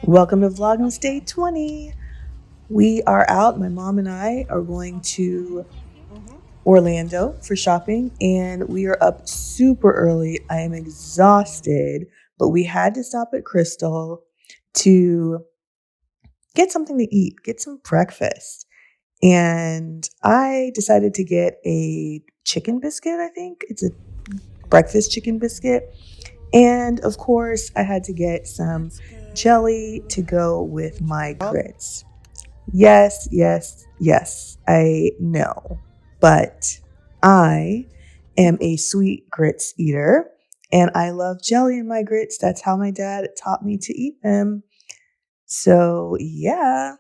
Welcome to Vlogmas Day 20. We are out. My mom and I are going to Orlando for shopping, and we are up super early. I am exhausted, but we had to stop at Crystal to get something to eat, get some breakfast. And I decided to get a chicken biscuit, I think. It's a breakfast chicken biscuit. And of course, I had to get some jelly to go with my grits. Yes, yes, yes, I know. But I am a sweet grits eater and I love jelly in my grits. That's how my dad taught me to eat them. So, yeah,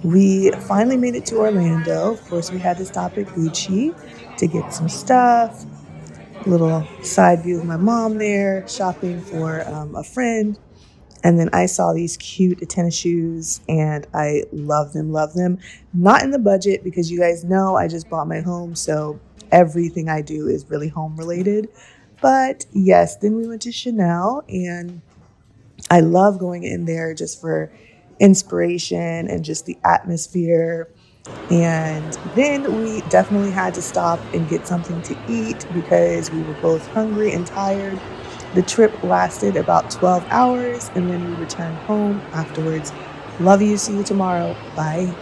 we finally made it to Orlando. Of course, we had to stop at Gucci to get some stuff. Little side view of my mom there shopping for a friend. And then I saw these cute tennis shoes and I love them, love them. Not in the budget because you guys know I just bought my home. So everything I do is really home related. But yes, then we went to Chanel and I love going in there just for inspiration and just the atmosphere. And then we definitely had to stop and get something to eat because we were both hungry and tired. The trip lasted about 12 hours and then we returned home afterwards. Love you. See you tomorrow. Bye.